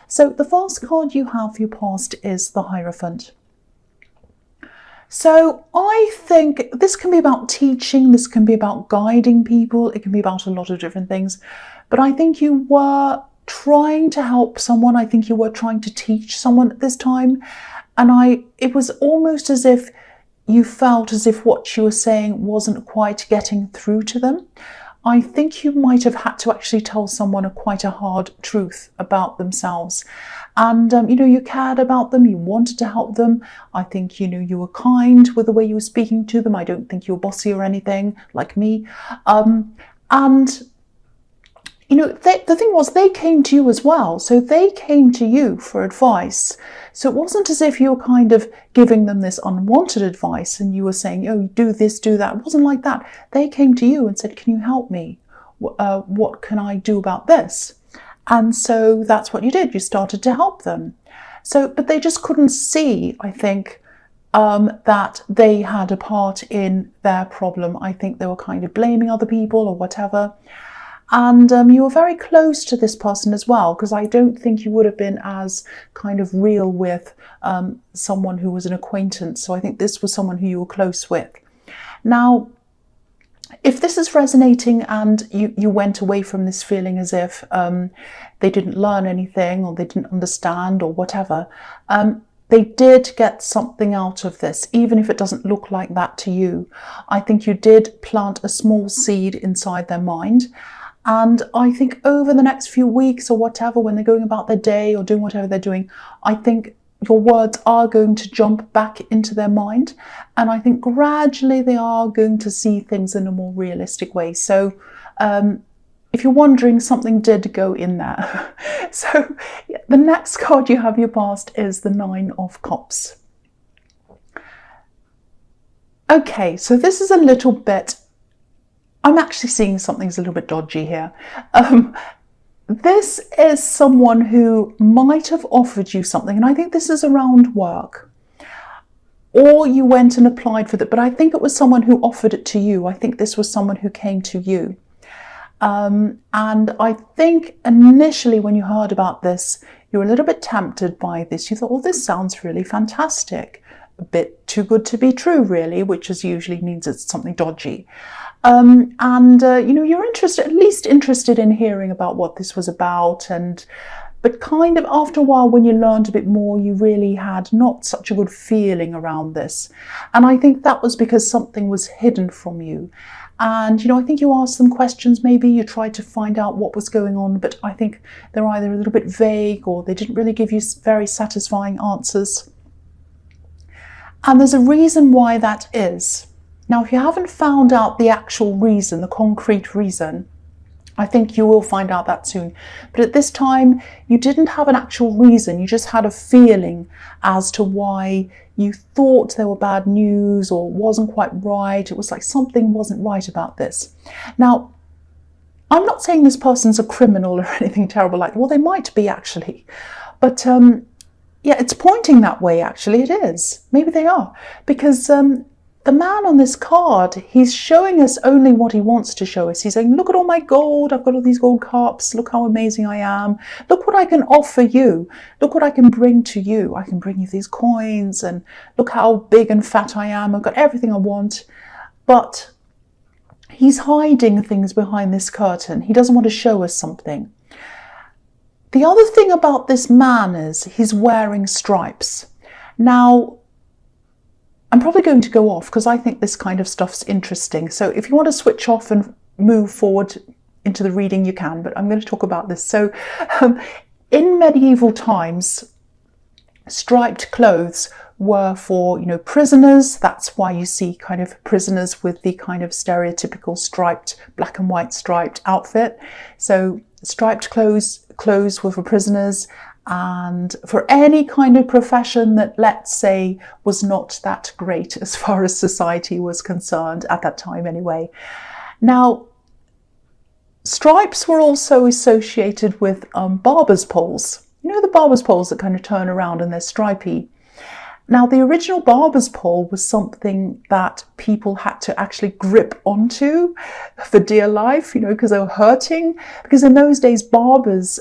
So the first card you have for your past is the Hierophant. So I think this can be about teaching, this can be about guiding people, it can be about a lot of different things. But I think you were trying to help someone, I think you were trying to teach someone at this time. And it was almost as if you felt as if what you were saying wasn't quite getting through to them. I think you might have had to actually tell someone quite a hard truth about themselves. And, you cared about them, you wanted to help them. I think, you were kind with the way you were speaking to them. I don't think you were bossy or anything like me. The thing was, they came to you as well. So they came to you for advice. So it wasn't as if you were kind of giving them this unwanted advice and you were saying, oh, do this, do that. It wasn't like that. They came to you and said, can you help me? What can I do about this? And so that's what you did. You started to help them. But they just couldn't see, I think, that they had a part in their problem. I think they were kind of blaming other people or whatever. And you were very close to this person as well, because I don't think you would have been as kind of real with someone who was an acquaintance. So I think this was someone who you were close with. Now, if this is resonating and you went away from this feeling as if they didn't learn anything or they didn't understand or whatever, they did get something out of this, even if it doesn't look like that to you. I think you did plant a small seed inside their mind. And I think over the next few weeks or whatever, when they're going about their day or doing whatever they're doing, I think your words are going to jump back into their mind. And I think gradually they are going to see things in a more realistic way. So if you're wondering, something did go in there. So the next card you have in your past is the Nine of Cups. Okay, so this is a little bit, I'm actually seeing something's a little bit dodgy here. This is someone who might have offered you something, and I think this is around work. Or you went and applied for that, but I think it was someone who offered it to you. I think this was someone who came to you. And I think initially when you heard about this, you were a little bit tempted by this. You thought, well, this sounds really fantastic. A bit too good to be true, really, which is usually means it's something dodgy. You're at least interested in hearing about what this was about. But kind of after a while, when you learned a bit more, you really had not such a good feeling around this. And I think that was because something was hidden from you. And, I think you asked them questions, maybe you tried to find out what was going on, but I think they're either a little bit vague or they didn't really give you very satisfying answers. And there's a reason why that is. Now, if you haven't found out the actual reason, the concrete reason, I think you will find out that soon. But at this time, you didn't have an actual reason. You just had a feeling as to why you thought there were bad news or wasn't quite right. It was like something wasn't right about this. Now, I'm not saying this person's a criminal or anything terrible like that. Well, they might be actually. But yeah, it's pointing that way, actually. It is. Maybe they are. Because the man on this card, he's showing us only what he wants to show us. He's saying, look at all my gold. I've got all these gold cups. Look how amazing I am. Look what I can offer you. Look what I can bring to you. I can bring you these coins and look how big and fat I am. I've got everything I want. But he's hiding things behind this curtain. He doesn't want to show us something. The other thing about this man is he's wearing stripes. Now, I'm probably going to go off because I think this kind of stuff's interesting. So if you want to switch off and move forward into the reading, you can, but I'm going to talk about this. So in medieval times, striped clothes were for, prisoners. That's why you see kind of prisoners with the kind of stereotypical striped, black and white striped outfit. So striped clothes were for prisoners. And for any kind of profession that, let's say, was not that great as far as society was concerned at that time anyway. Now, stripes were also associated with barber's poles. The barber's poles that kind of turn around and they're stripy. Now, the original barber's pole was something that people had to actually grip onto for dear life, because they were hurting. Because in those days, barbers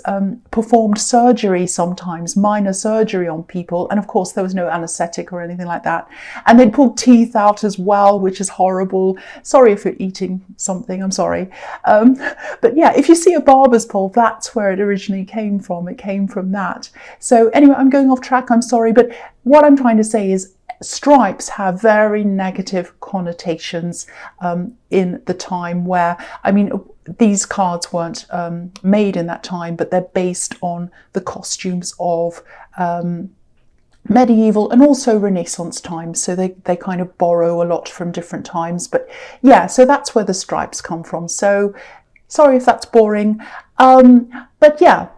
performed surgery sometimes, minor surgery on people. And of course, there was no anesthetic or anything like that. And they'd pull teeth out as well, which is horrible. Sorry if you're eating something, I'm sorry. But yeah, if you see a barber's pole, that's where it originally came from. It came from that. So anyway, I'm going off track, I'm sorry. But what I'm trying to say is, stripes have very negative connotations in the time where, these cards weren't made in that time, but they're based on the costumes of medieval and also Renaissance times. So they kind of borrow a lot from different times. But yeah, so that's where the stripes come from. So sorry if that's boring. But yeah.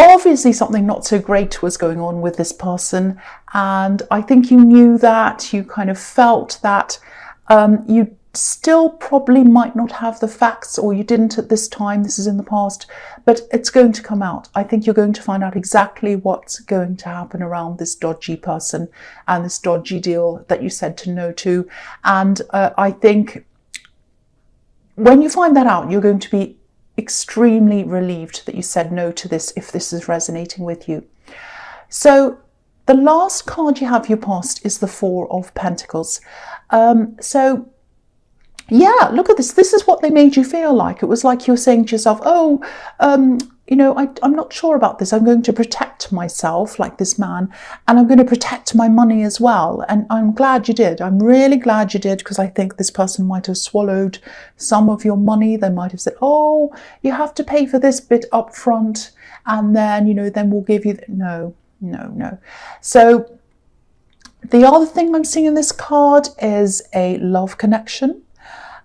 Obviously something not so great was going on with this person, and I think you knew that, you kind of felt that you still probably might not have the facts, or you didn't at this time, this is in the past, but it's going to come out. I think you're going to find out exactly what's going to happen around this dodgy person and this dodgy deal that you said to no to, and I think when you find that out, you're going to be extremely relieved that you said no to this, if this is resonating with you. So the last card you have your past is the Four of Pentacles. So yeah, look at this. This is what they made you feel like. It was like you were saying to yourself, oh, I'm not sure about this. I'm going to protect myself like this man, and I'm going to protect my money as well. And I'm glad you did. I'm really glad you did, because I think this person might have swallowed some of your money. They might have said, oh, you have to pay for this bit up front, and then, then we'll give you... No. So the other thing I'm seeing in this card is a love connection.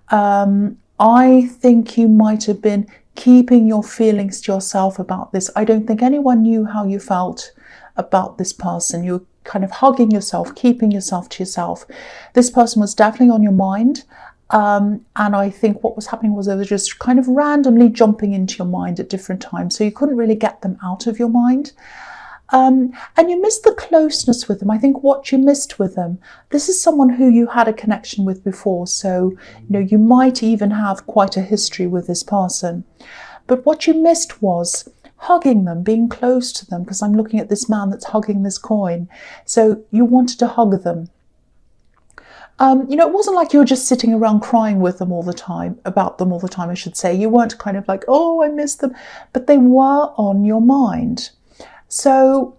I think you might have been keeping your feelings to yourself about this. I don't think anyone knew how you felt about this person. You were kind of hugging yourself, keeping yourself to yourself. This person was definitely on your mind. And I think what was happening was they were just kind of randomly jumping into your mind at different times. So you couldn't really get them out of your mind. And you missed the closeness with them. I think what you missed with them, this is someone who you had a connection with before. So, you might even have quite a history with this person. But what you missed was hugging them, being close to them, because I'm looking at this man that's hugging this coin. So you wanted to hug them. It wasn't like you were just sitting around crying with them all the time, about them all the time, I should say. You weren't kind of like, oh, I miss them, but they were on your mind. So,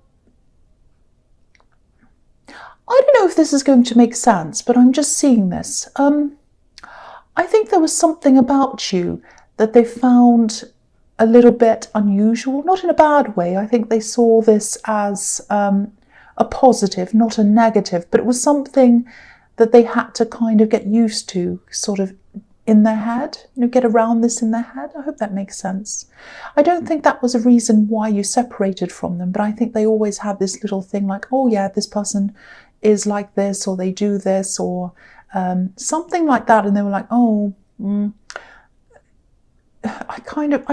I don't know if this is going to make sense, but I'm just seeing this. I think there was something about you that they found a little bit unusual, not in a bad way. I think they saw this as a positive, not a negative, but it was something that they had to kind of get used to, sort of in their head, get around this in their head. I hope that makes sense. I don't think that was a reason why you separated from them, but I think they always had this little thing like, oh yeah, this person is like this, or they do this, or something like that. And they were like, oh, I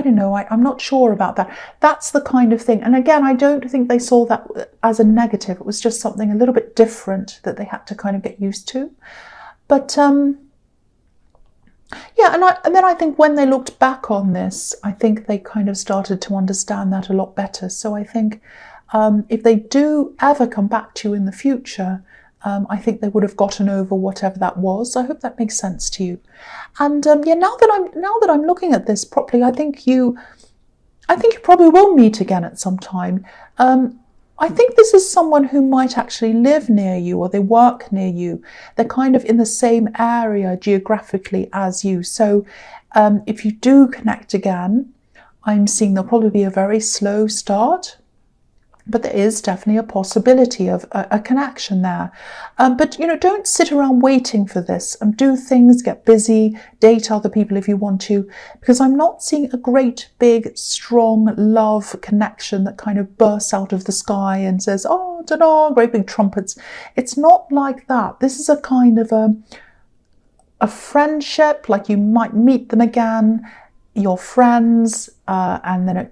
don't know, I'm not sure about that. That's the kind of thing. And again, I don't think they saw that as a negative. It was just something a little bit different that they had to kind of get used to. But yeah, and then I think when they looked back on this, I think they kind of started to understand that a lot better. So I think if they do ever come back to you in the future, I think they would have gotten over whatever that was. I hope that makes sense to you. And yeah, now that I'm looking at this properly, I think you probably will meet again at some time. I think this is someone who might actually live near you, or they work near you. They're kind of in the same area geographically as you. So if you do connect again, I'm seeing there'll probably be a very slow start, but there is definitely a possibility of a connection there. But, don't sit around waiting for this. Do things, get busy, date other people if you want to, because I'm not seeing a great, big, strong love connection that kind of bursts out of the sky and says, oh, ta-da, great big trumpets. It's not like that. This is a kind of a friendship, like you might meet them again, your friends, and then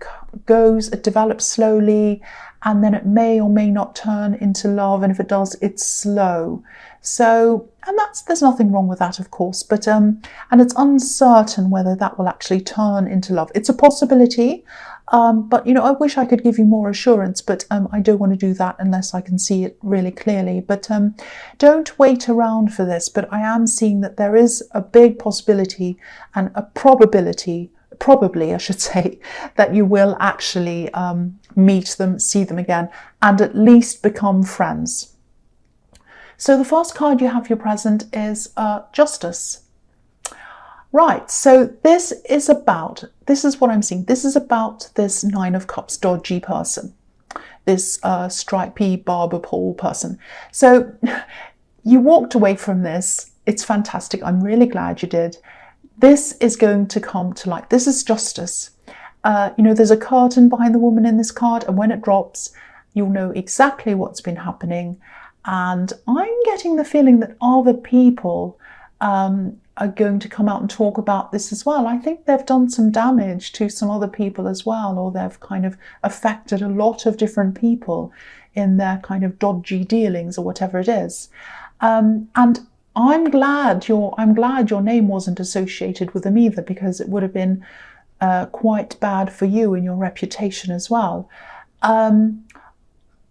it develops slowly, and then it may or may not turn into love, and if it does, it's slow. So, and there's nothing wrong with that, of course, but and it's uncertain whether that will actually turn into love. It's a possibility, but I wish I could give you more assurance, but I don't want to do that unless I can see it really clearly. But don't wait around for this. But I am seeing that there is a big possibility and a probability, probably I should say, that you will actually meet them, see them again, and at least become friends. So the first card you have your present is Justice. Right, so this is what I'm seeing. This is about this Nine of Cups dodgy person, this stripy barber pole person. So you walked away from this. It's fantastic. I'm really glad you did. This is going to come to light. This is justice. There's a curtain behind the woman in this card, and when it drops, you'll know exactly what's been happening. And I'm getting the feeling that other people are going to come out and talk about this as well. I think they've done some damage to some other people as well, or they've kind of affected a lot of different people in their kind of dodgy dealings or whatever it is. And I'm glad your name wasn't associated with them either, because it would have been quite bad for you and your reputation as well.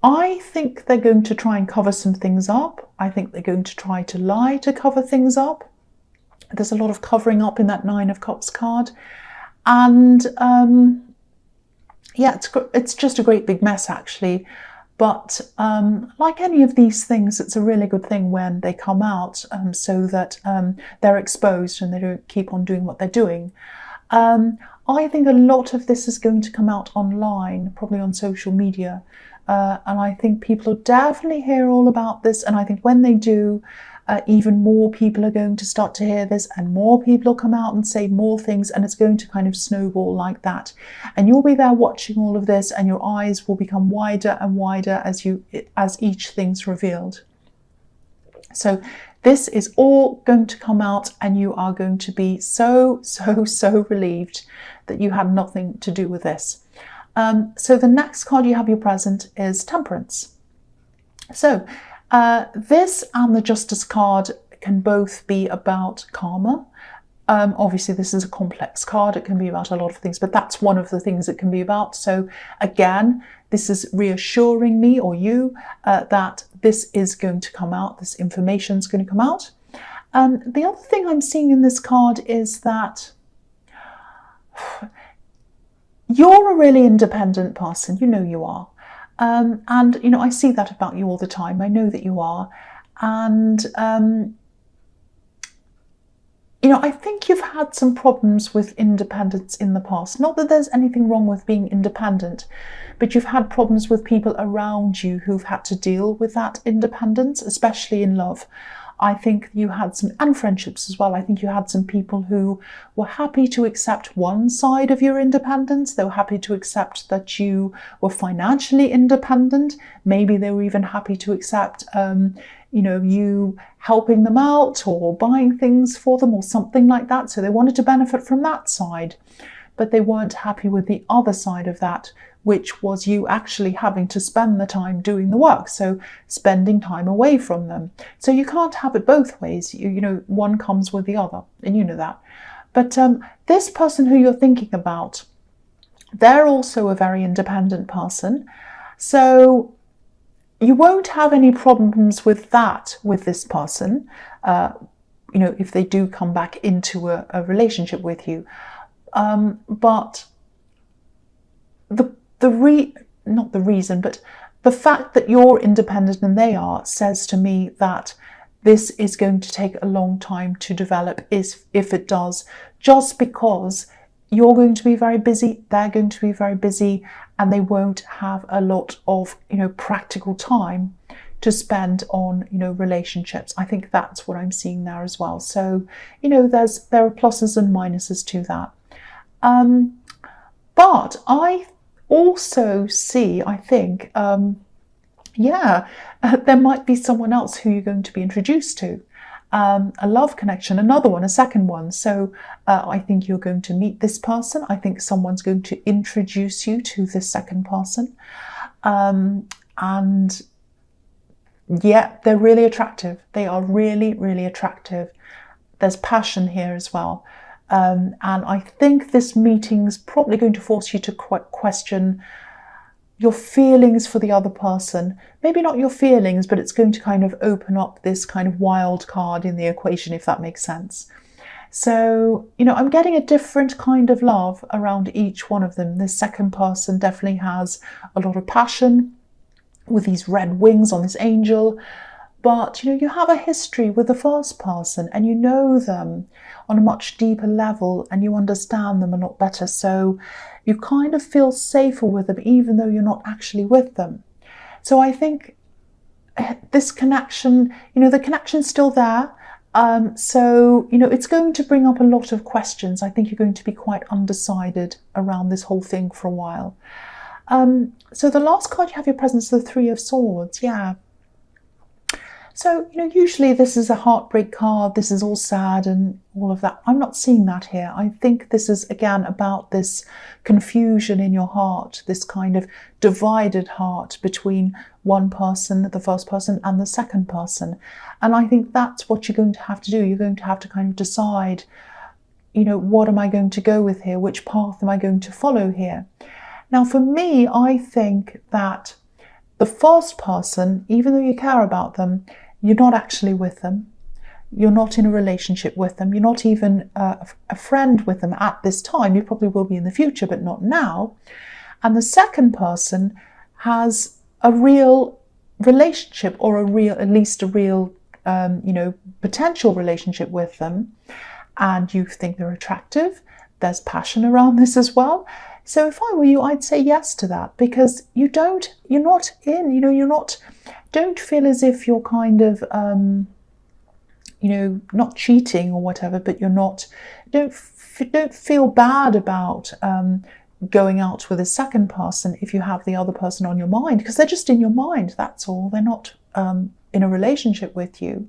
I think they're going to try and cover some things up. I think they're going to try to lie to cover things up. There's a lot of covering up in that Nine of Cups card. And it's just a great big mess, actually. But like any of these things, it's a really good thing when they come out so that they're exposed and they don't keep on doing what they're doing. I think a lot of this is going to come out online, probably on social media. And I think people will definitely hear all about this. And I think when they do, even more people are going to start to hear this, and more people will come out and say more things, and it's going to kind of snowball like that. And you'll be there watching all of this, and your eyes will become wider and wider as each thing's revealed. So this is all going to come out, and you are going to be so relieved that you had nothing to do with this. So the next card you have your present is Temperance. So this and the Justice card can both be about karma. Obviously, this is a complex card. It can be about a lot of things, but that's one of the things it can be about. So again, this is reassuring me or you that this is going to come out. This information is going to come out. The other thing I'm seeing in this card is that you're a really independent person. You know you are. And, I see that about you all the time. I know that you are. And, I think you've had some problems with independence in the past. Not that there's anything wrong with being independent, but you've had problems with people around you who've had to deal with that independence, especially in love. I think you had some, and friendships as well, I think you had some people who were happy to accept one side of your independence. They were happy to accept that you were financially independent. Maybe they were even happy to accept, you helping them out or buying things for them or something like that. So they wanted to benefit from that side, but they weren't happy with the other side of that, which was you actually having to spend the time doing the work, so spending time away from them. So you can't have it both ways. One comes with the other, and you know that. But this person who you're thinking about, they're also a very independent person. So you won't have any problems with that with this person, if they do come back into a relationship with you. But the fact that you're independent and they are says to me that this is going to take a long time to develop, if it does, just because you're going to be very busy, they're going to be very busy, and they won't have a lot of, practical time to spend on, relationships. I think that's what I'm seeing there as well. So, there are pluses and minuses to that. But I also see, I think, there might be someone else who you're going to be introduced to. a love connection, another one, a second one. So I think you're going to meet this person. I think someone's going to introduce you to this second person. And yeah, they're really attractive. They are really, really attractive. There's passion here as well. And I think this meeting's probably going to force you to question your feelings for the other person. Maybe not your feelings, but it's going to kind of open up this kind of wild card in the equation, if that makes sense. So, you know, I'm getting a different kind of love around each one of them. This second person definitely has a lot of passion with these red wings on this angel. But, you know, you have a history with the first person and you know them on a much deeper level and you understand them a lot better. So you kind of feel safer with them even though you're not actually with them. So I think this connection, you know, the connection's still there. So, you know, it's going to bring up a lot of questions. I think you're going to be quite undecided around this whole thing for a while. So the last card you have your presence, the Three of Swords. Yeah. So, you know, usually this is a heartbreak card. This is all sad and all of that. I'm not seeing that here. I think this is, again, about this confusion in your heart, this kind of divided heart between one person, the first person, and the second person. And I think that's what you're going to have to do. You're going to have to kind of decide, you know, what am I going to go with here? Which path am I going to follow here? Now, for me, I think that the first person, even though you care about them, you're not actually with them. You're not in a relationship with them. You're not even a friend with them at this time. You probably will be in the future, but not now. And the second person has a real relationship, or at least a real, you know, potential relationship with them. And you think they're attractive. There's passion around this as well. So if I were you, I'd say yes to that, because you're not in, you know, don't feel as if you're kind of, you know, not cheating or whatever, but don't feel bad about going out with a second person if you have the other person on your mind, because they're just in your mind, that's all. They're not in a relationship with you.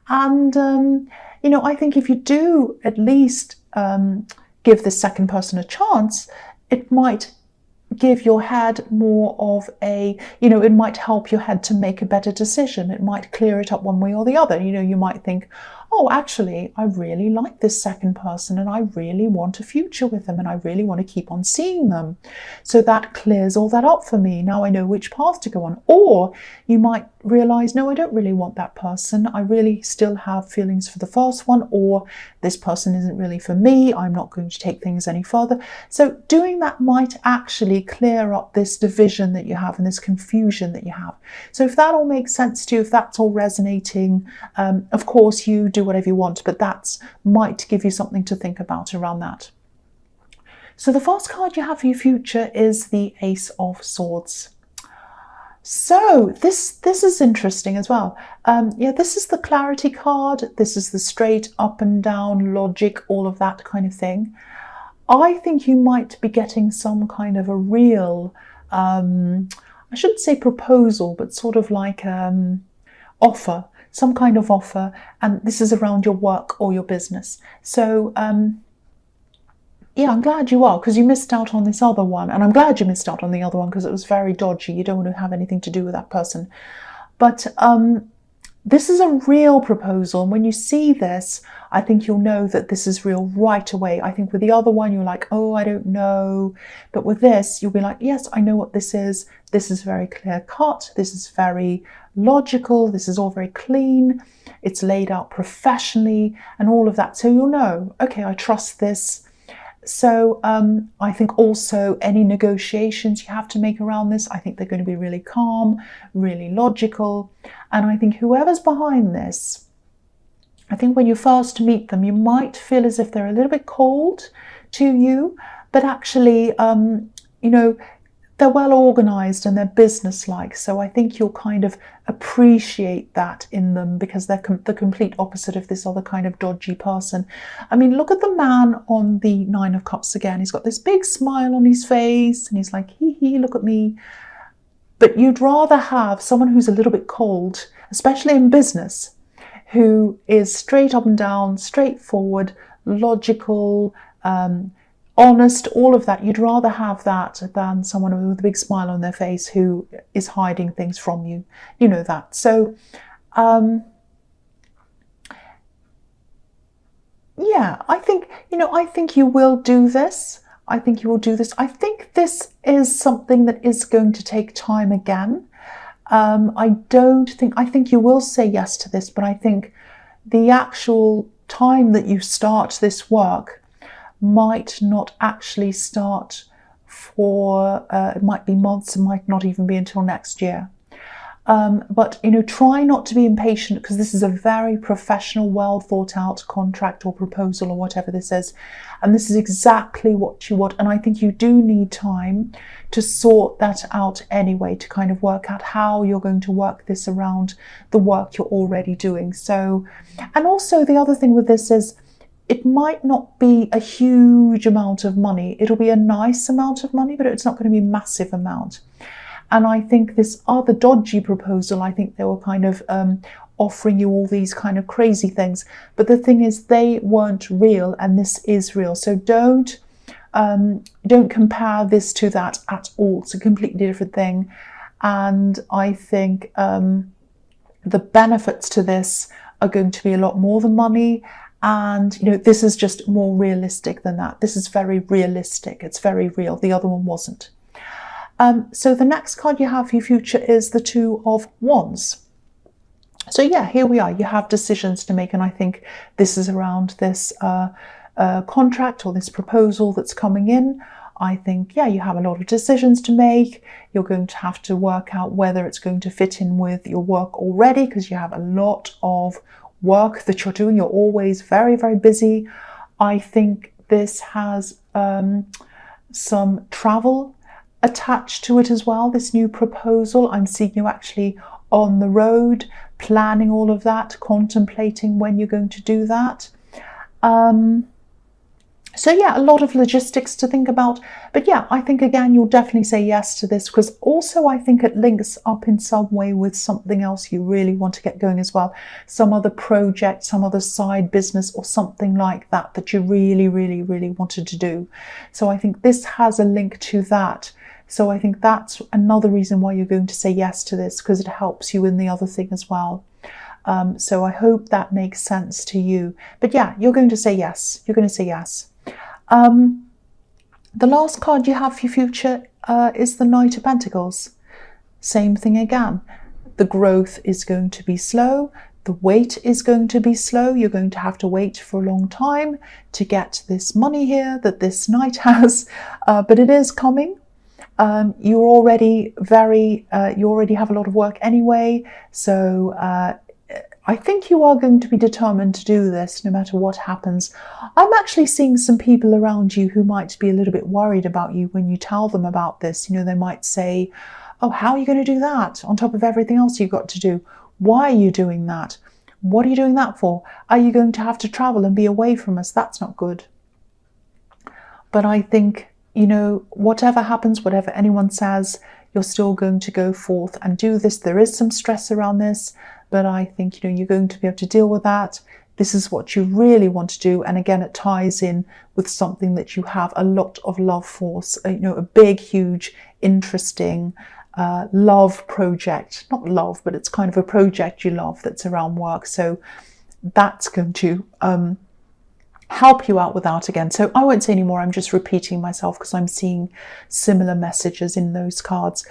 And, you know, I think if you do at least give this second person a chance, it might give your head more of a, you know, it might help your head to make a better decision. It might clear it up one way or the other. You know, you might think, oh, actually, I really like this second person and I really want a future with them and I really want to keep on seeing them. So that clears all that up for me. Now I know which path to go on. Or you might realize, no, I don't really want that person. I really still have feelings for the first one, or this person isn't really for me. I'm not going to take things any further. So doing that might actually clear up this division that you have and this confusion that you have. So if that all makes sense to you, if that's all resonating, of course you do whatever you want, but that might give you something to think about around that. So the first card you have for your future is the Ace of Swords. So this is interesting as well. Yeah, this is the clarity card. This is the straight up and down logic, all of that kind of thing. I think you might be getting some kind of a real, I shouldn't say proposal, but sort of like offer, some kind of offer. And this is around your work or your business. So yeah, I'm glad you are, because you missed out on this other one. And I'm glad you missed out on the other one because it was very dodgy. You don't want to have anything to do with that person. But this is a real proposal. And when you see this, I think you'll know that this is real right away. I think with the other one, you're like, oh, I don't know. But with this, you'll be like, yes, I know what this is. This is very clear cut. This is very logical. This is all very clean. It's laid out professionally and all of that. So you'll know, okay, I trust this. So I think also any negotiations you have to make around this, I think they're going to be really calm, really logical. And I think whoever's behind this, I think when you first meet them, you might feel as if they're a little bit cold to you, but actually, you know, they're well organized and they're businesslike. So I think you'll kind of appreciate that in them, because they're the complete opposite of this other kind of dodgy person. I mean, look at the man on the Nine of Cups again. He's got this big smile on his face and he's like, hee, look at me. But you'd rather have someone who's a little bit cold, especially in business, who is straight up and down, straightforward, logical, honest, all of that. You'd rather have that than someone with a big smile on their face who is hiding things from you. You know that. So, yeah, I think you will do this. I think you will do this. I think this is something that is going to take time again. I think you will say yes to this, but I think the actual time that you start this work might not actually start for, it might be months, it might not even be until next year. But, try not to be impatient, because this is a very professional, well thought out contract or proposal or whatever this is. And this is exactly what you want. And I think you do need time to sort that out anyway, to kind of work out how you're going to work this around the work you're already doing. So, and also the other thing with this is, it might not be a huge amount of money. It'll be a nice amount of money, but it's not going to be a massive amount. And I think this other dodgy proposal, I think they were kind of offering you all these kind of crazy things. But the thing is, they weren't real, and this is real. So don't compare this to that at all. It's a completely different thing. And I think the benefits to this are going to be a lot more than money. And, this is just more realistic than that. This is very realistic. It's very real. The other one wasn't. So the next card you have for your future is the Two of Wands. So yeah, here we are. You have decisions to make. And I think this is around this contract or this proposal that's coming in. I think, yeah, you have a lot of decisions to make. You're going to have to work out whether it's going to fit in with your work already, because you have a lot of work that you're doing. You're always very, very busy. I think this has some travel attached to it as well, this new proposal. I'm seeing you actually on the road, planning all of that, contemplating when you're going to do that. So yeah, a lot of logistics to think about. But yeah, I think again, you'll definitely say yes to this, because also I think it links up in some way with something else you really want to get going as well. Some other project, some other side business or something like that that you really, really, really wanted to do. So I think this has a link to that. So I think that's another reason why you're going to say yes to this, because it helps you in the other thing as well. So I hope that makes sense to you. But yeah, you're going to say yes. You're going to say yes. The last card you have for your future is the Knight of Pentacles. Same thing again. The growth is going to be slow. The wait is going to be slow. You're going to have to wait for a long time to get this money here that this knight has, but it is coming. You already have a lot of work anyway, so I think you are going to be determined to do this no matter what happens. I'm actually seeing some people around you who might be a little bit worried about you when you tell them about this. They might say, oh, how are you going to do that on top of everything else you've got to do? Why are you doing that? What are you doing that for? Are you going to have to travel and be away from us? That's not good. But I think, whatever happens, whatever anyone says, you're still going to go forth and do this. There is some stress around this, but I think, you're going to be able to deal with that. This is what you really want to do. And again, it ties in with something that you have a lot of love for, a big, huge, interesting love project. Not love, but it's kind of a project you love that's around work. So that's going to help you out with that again. So I won't say any more. I'm just repeating myself because I'm seeing similar messages in those cards.